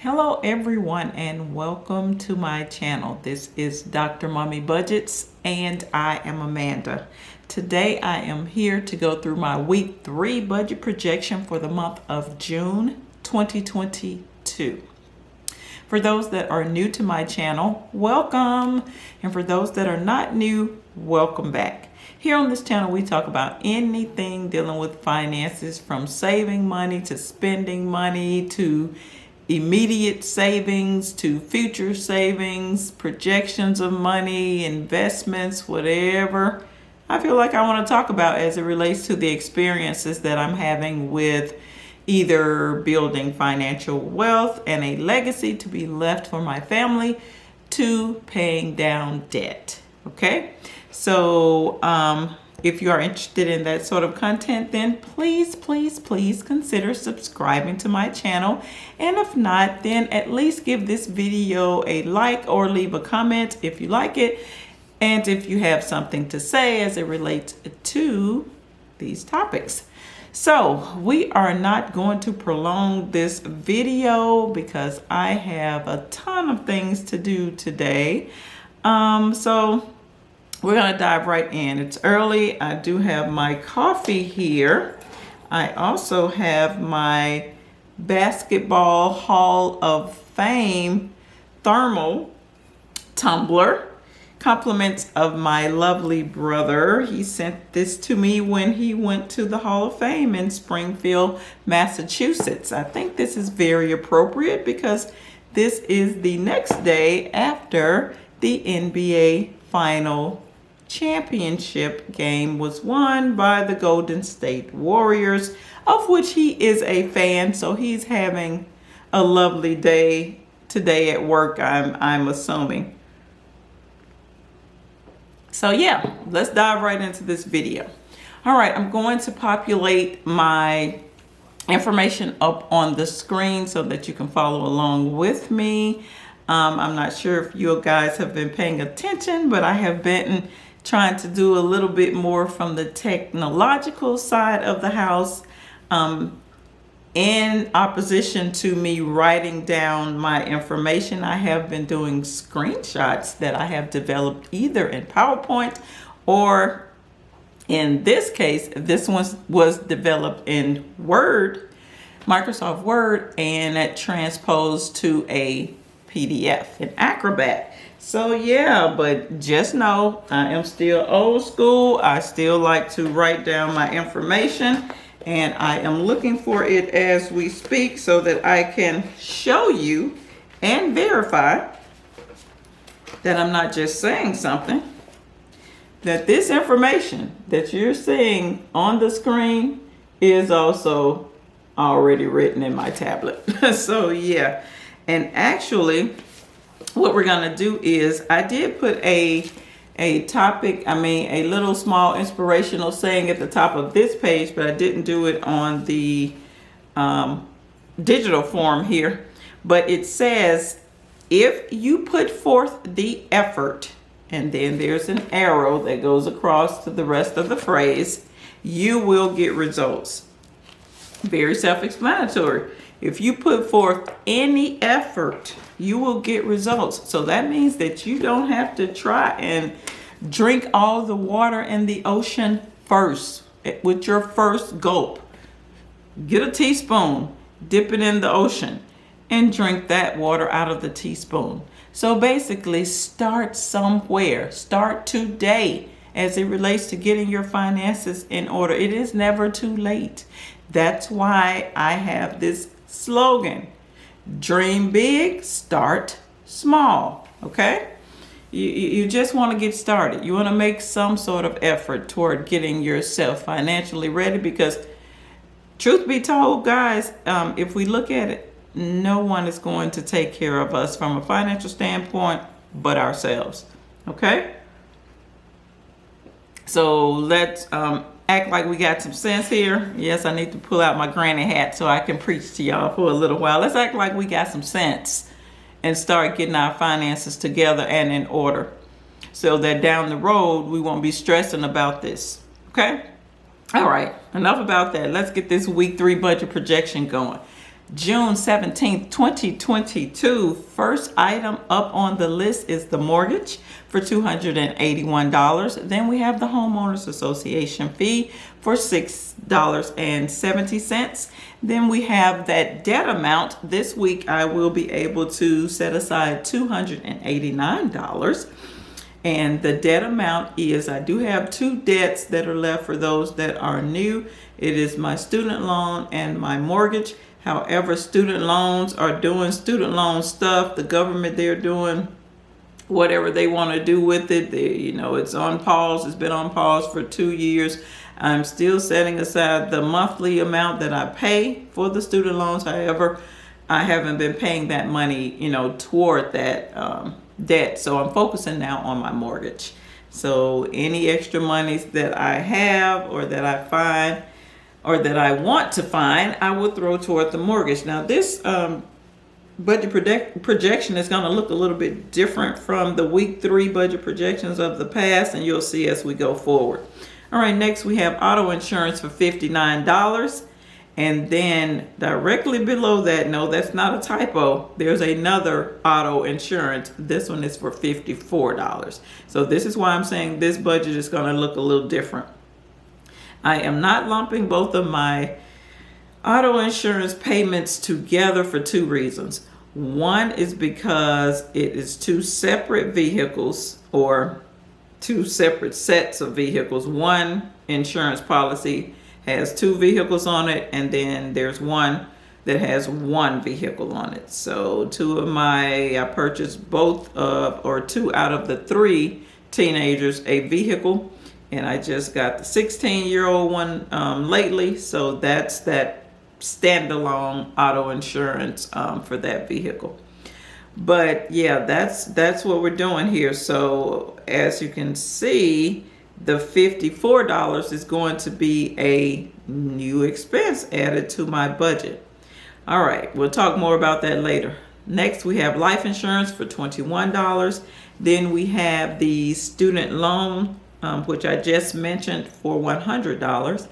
Hello everyone and welcome to my channel. This is Dr. Mommy Budgets and I am Amanda. Today I am here to go through my week 3 budget projection for the month of June 2022. For those that are new to my channel, welcome. And for those that are not new, welcome back. Here on this channel, we talk about anything dealing with finances, from saving money to spending money to immediate savings to future savings, projections of money, investments, whatever I feel like I want to talk about as it relates to the experiences that I'm having with either building financial wealth and a legacy to be left for my family to paying down debt. Okay, so if you are interested in that sort of content, then please consider subscribing to my channel. And if not, then at least give this video a like or leave a comment if you like it. And if you have something to say as it relates to these topics. So we are not going to prolong this video because I have a ton of things to do today. So we're going to dive right in. It's early. I do have my coffee here. I also have my Basketball Hall of Fame thermal tumbler. Compliments of my lovely brother. He sent this to me when he went to the Hall of Fame in Springfield, Massachusetts. I think this is very appropriate because this is the next day after the NBA final championship game was won by the Golden State Warriors, of which he is a fan. So he's having a lovely day today at work, I'm assuming. So yeah, let's dive right into this video. All right, I'm going to populate my information up on the screen so that you can follow along with me. I'm not sure if you guys have been paying attention, but I have been trying to do a little bit more from the technological side of the house, in opposition to me writing down my information. I have been doing screenshots that I have developed either in PowerPoint or, in this case, this one was developed in Word, Microsoft Word, and it transposed to a PDF in Acrobat. So yeah, but just know I am still old school. I still like to write down my information, and I am looking for it as we speak so that I can show you and verify that I'm not just saying something, that this information that you're seeing on the screen is also already written in my tablet. So yeah, and actually what we're going to do is I did put a topic, a little small inspirational saying at the top of this page, but I didn't do it on the digital form here. But it says, if you put forth the effort, and then there's an arrow that goes across to the rest of the phrase, you will get results. Very self-explanatory. If you put forth any effort, you will get results. So that means that you don't have to try and drink all the water in the ocean first with your first gulp. Get a teaspoon, dip it in the ocean, and drink that water out of the teaspoon. So basically, start somewhere. Start today as it relates to getting your finances in order. It is never too late. That's why I have this slogan: dream big, start small. Okay, you just want to get started. You want to make some sort of effort toward getting yourself financially ready, because truth be told, guys, if we look at it, no one is going to take care of us from a financial standpoint but ourselves. Okay, so let's act like we got some sense here. Yes, I need to pull out my granny hat so I can preach to y'all for a little while. Let's act like we got some sense and start getting our finances together and in order so that down the road we won't be stressing about this. Okay? All right, enough about that. Let's get this week 3 budget projection going. June 17th, 2022. First item up on the list is the mortgage for $281. Then we have the homeowners association fee for $6.70. Then we have that debt amount. This week I will be able to set aside $289. And the debt amount is, I do have two debts that are left for those that are new. It is my student loan and my mortgage. However, student loans are doing student loan stuff. The government, they're doing whatever they want to do with it. It's on pause. It's been on pause for 2 years. I'm still setting aside the monthly amount that I pay for the student loans. However, I haven't been paying that money, toward that debt. So I'm focusing now on my mortgage. So any extra monies that I have or that I find or that I want to find, I will throw toward the mortgage. Now this budget projection is going to look a little bit different from the week 3 budget projections of the past, and you'll see as we go forward. All right, next we have auto insurance for $59. And then directly below that, no, that's not a typo, there's another auto insurance. This one is for $54. So this is why I'm saying this budget is going to look a little different. I am not lumping both of my auto insurance payments together for 2 reasons. One is because it is 2 separate vehicles or 2 separate sets of vehicles. One insurance policy has 2 vehicles on it, and then there's one that has 1 vehicle on it. So I purchased both of, or 2 out of the 3 teenagers a vehicle, and I just got the 16-year-old one lately. So that's that standalone auto insurance for that vehicle. But yeah, that's what we're doing here. So as you can see, the $54 is going to be a new expense added to my budget. All right, we'll talk more about that later. Next, we have life insurance for $21. Then we have the student loan, which I just mentioned, for $100.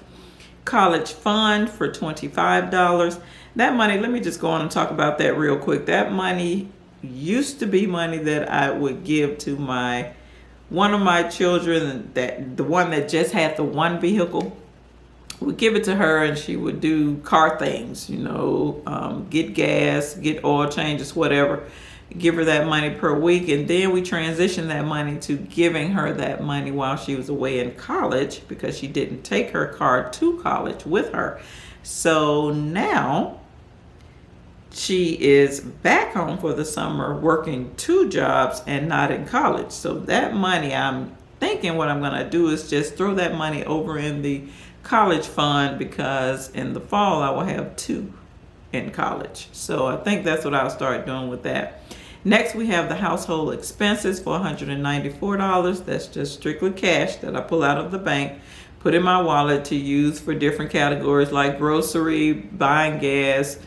College fund for $25. That money, let me just go on and talk about that real quick. That money used to be money that I would give to one of my children, the one that just had the 1 vehicle. Would give it to her, and she would do car things, get gas, get oil changes, whatever. Give her that money per week, and then we transitioned that money to giving her that money while she was away in college, because she didn't take her car to college with her. So now she is back home for the summer working 2 jobs and not in college. So that money, I'm thinking what I'm going to do is just throw that money over in the college fund, because in the fall I will have 2 in college. So I think that's what I'll start doing with that. Next, we have the household expenses for $194. That's just strictly cash that I pull out of the bank, put in my wallet to use for different categories like grocery, buying gas.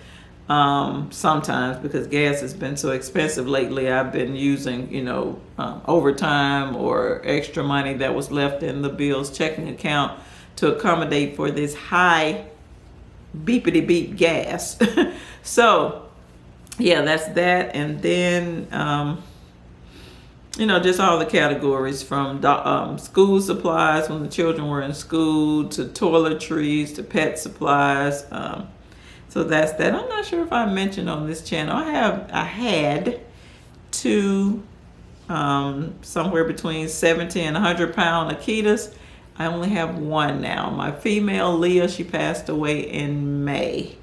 Sometimes, because gas has been so expensive lately, I've been using, overtime or extra money that was left in the bills checking account to accommodate for this high beepity beep gas. So yeah, that's that. And then just all the categories from school supplies when the children were in school, to toiletries, to pet supplies. So that's that. I'm not sure if I mentioned on this channel, I had 2 somewhere between 70 and 100 pound Akitas. I only have 1 now. My female Leah, she passed away in May.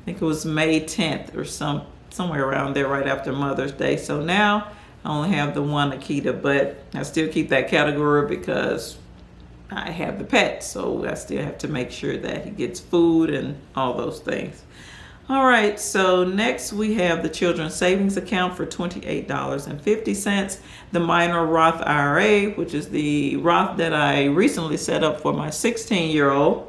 I think it was May 10th or somewhere around there, right after Mother's Day. So now I only have the 1 Akita, but I still keep that category because I have the pet. So I still have to make sure that he gets food and all those things. All right, so next we have the children's savings account for $28.50. The minor Roth IRA, which is the Roth that I recently set up for my 16-year-old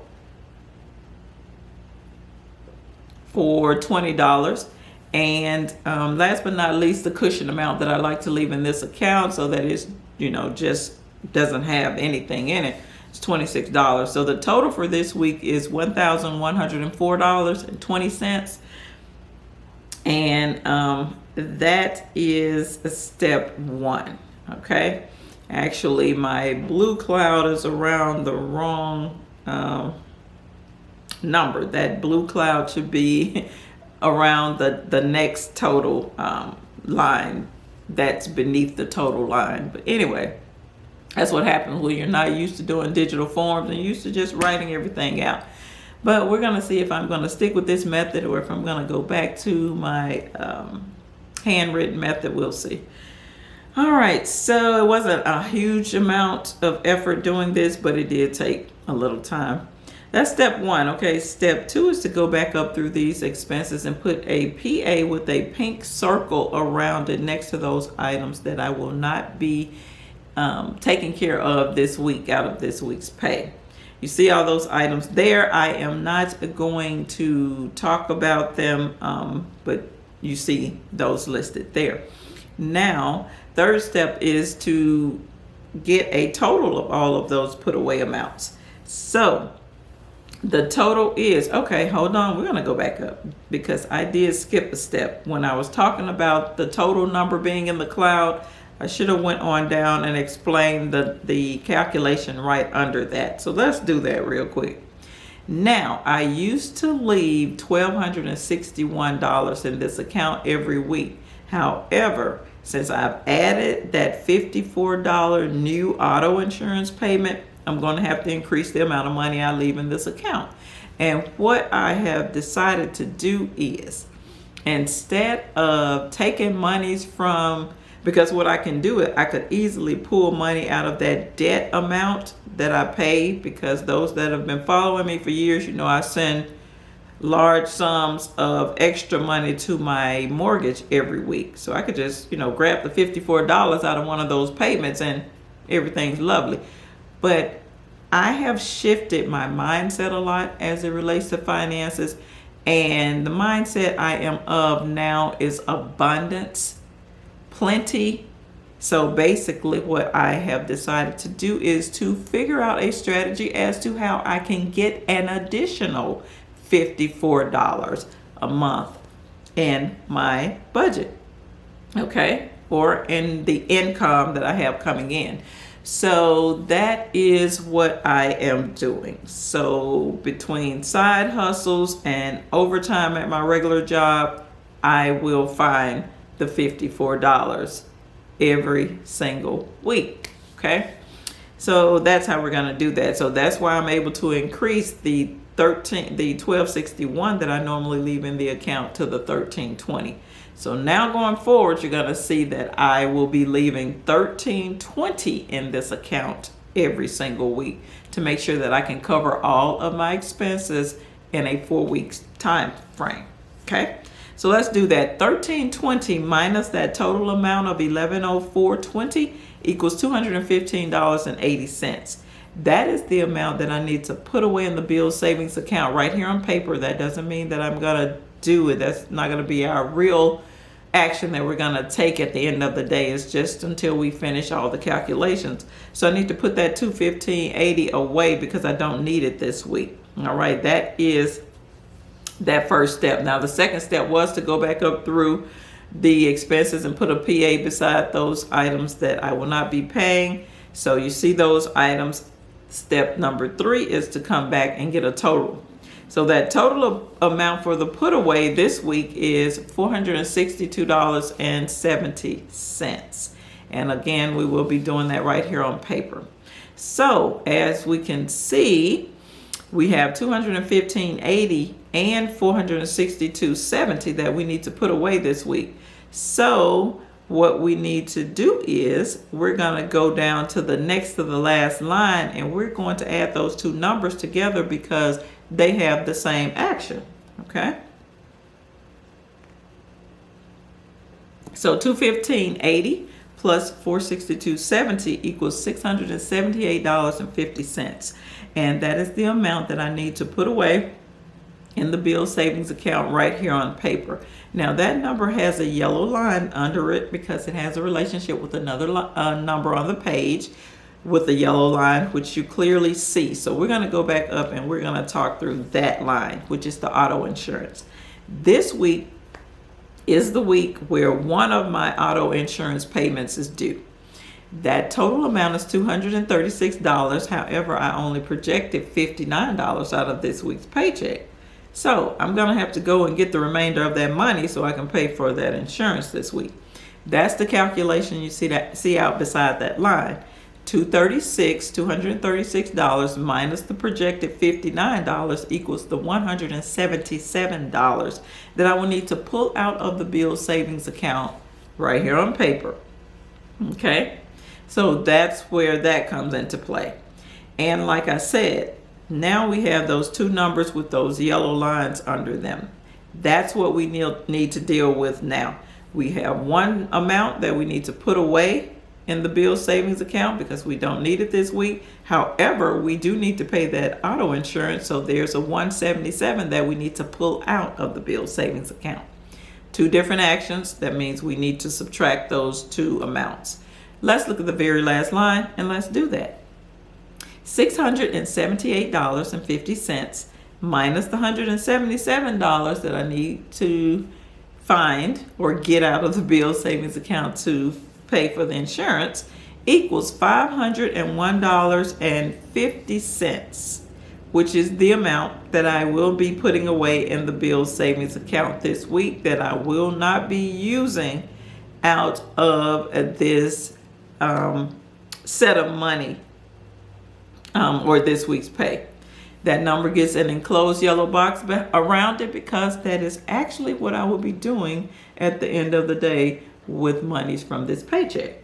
for $20. And last but not least, the cushion amount that I like to leave in this account so that it's, just doesn't have anything in it. It's $26. So the total for this week is $1,104.20. And that is step one. Okay. Actually, my blue cloud is around the wrong number. That blue cloud should be around the next total line that's beneath the total line. But anyway, that's what happens when you're not used to doing digital forms and used to just writing everything out. But we're going to see if I'm going to stick with this method or if I'm going to go back to my handwritten method. We'll see. All right, so it wasn't a huge amount of effort doing this, but it did take a little time. That's step one. Okay, step two is to go back up through these expenses and put a PA with a pink circle around it next to those items that I will not be taking care of this week out of this week's pay. You see all those items there. I am not going to talk about them, but you see those listed there. Now, third step is to get a total of all of those put away amounts. So the total is, okay, hold on, we're gonna go back up because I did skip a step. When I was talking about the total number being in the cloud, I should have went on down and explained the calculation right under that. So let's do that real quick. Now, I used to leave $1,261 in this account every week. However, since I've added that $54 new auto insurance payment, I'm going to have to increase the amount of money I leave in this account. And what I have decided to do is, instead of taking monies from, because what I can do is I could easily pull money out of that debt amount that I pay, because those that have been following me for years, you know, I send large sums of extra money to my mortgage every week. So I could just, you know, grab the $54 out of one of those payments and everything's lovely. But I have shifted my mindset a lot as it relates to finances. And the mindset I am of now is abundance, plenty. So basically what I have decided to do is to figure out a strategy as to how I can get an additional $54 a month in my budget, okay, or in the income that I have coming in. So that is what I am doing. So between side hustles and overtime at my regular job, I will find the $54 every single week, okay? So that's how we're going to do that. So that's why I'm able to increase the $1,261 that I normally leave in the account to the $1,320. So now going forward, you're going to see that I will be leaving $1,320 in this account every single week to make sure that I can cover all of my expenses in a 4 weeks time frame. Okay, so let's do that. $1,320 minus that total amount of $1,104.20 equals $215.80. That is the amount that I need to put away in the bill savings account right here on paper. That doesn't mean that I'm going to do it. That's not going to be our real action that we're going to take at the end of the day. It's just until we finish all the calculations. So I need to put that $215.80 away because I don't need it this week. All right, that is that first step. Now the second step was to go back up through the expenses and put a PA beside those items that I will not be paying. So you see those items. Step number 3 is to come back and get a total. So that total amount for the put away this week is $462.70. And again, we will be doing that right here on paper. So as we can see, we have $215.80 and $462.70 that we need to put away this week. So what we need to do is we're going to go down to the next to the last line, and we're going to add those two numbers together because they have the same action. Okay, so $215.80 plus $462.70 equals $678.50, and that is the amount that I need to put away in the bill savings account right here on paper. Now that number has a yellow line under it because it has a relationship with another number on the page with the yellow line, which you clearly see. So we're going to go back up and we're going to talk through that line, which is the auto insurance. This week is the week where one of my auto insurance payments is due. That total amount is $236. However, I only projected $59 out of this week's paycheck. So I'm going to have to go and get the remainder of that money so I can pay for that insurance this week. That's the calculation you see out beside that line. $236 minus the projected $59 equals the $177 that I will need to pull out of the bill savings account right here on paper. Okay, so that's where that comes into play. And like I said, now we have those two numbers with those yellow lines under them. That's what we need to deal with now. We have one amount that we need to put away in the bill savings account because we don't need it this week. However, we do need to pay that auto insurance, so there's a $177 that we need to pull out of the bill savings account. Two different actions. That means we need to subtract those two amounts. Let's look at the very last line and let's do that. $678.50 minus the $177 that I need to find or get out of the bill savings account to pay for the insurance equals $501.50, which is the amount that I will be putting away in the bill savings account this week that I will not be using out of this set of money or this week's pay. That number gets an enclosed yellow box around it because that is actually what I will be doing at the end of the day with monies from this paycheck.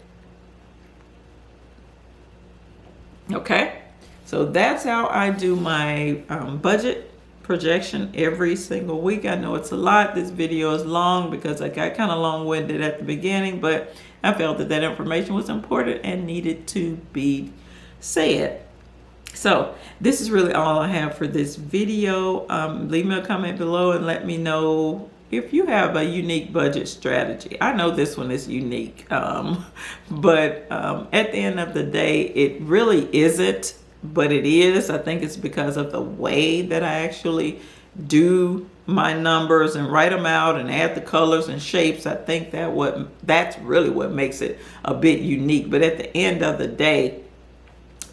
Okay, so that's how I do my budget projection every single week. I know it's a lot. This video is long because I got kind of long-winded at the beginning, but I felt that information was important and needed to be said. So this is really all I have for this video. Leave me a comment below and let me know if you have a unique budget strategy. I know this one is unique, but at the end of the day, it really isn't, but it is. I think it's because of the way that I actually do my numbers and write them out and add the colors and shapes. I think that's really what makes it a bit unique. But at the end of the day,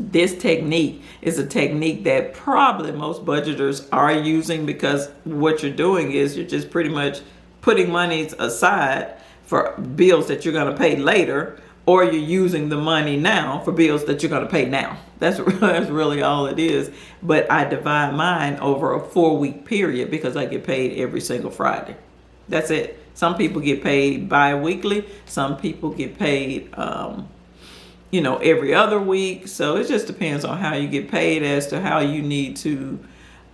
this technique is a technique that probably most budgeters are using, because what you're doing is you're just pretty much putting monies aside for bills that you're going to pay later, or you're using the money now for bills that you're going to pay now. That's really all it is. But I divide mine over a 4-week period because I get paid every single Friday. That's it. Some people get paid bi-weekly. Some people get paid every other week. So it just depends on how you get paid as to how you need to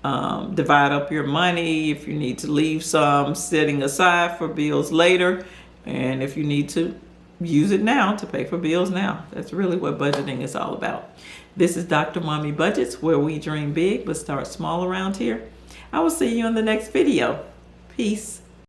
divide up your money, if you need to leave some sitting aside for bills later, and if you need to use it now to pay for bills now. That's really what budgeting is all about. This is Dr. Mommy Budgets, where we dream big but start small around here. I will see you in the next video. Peace.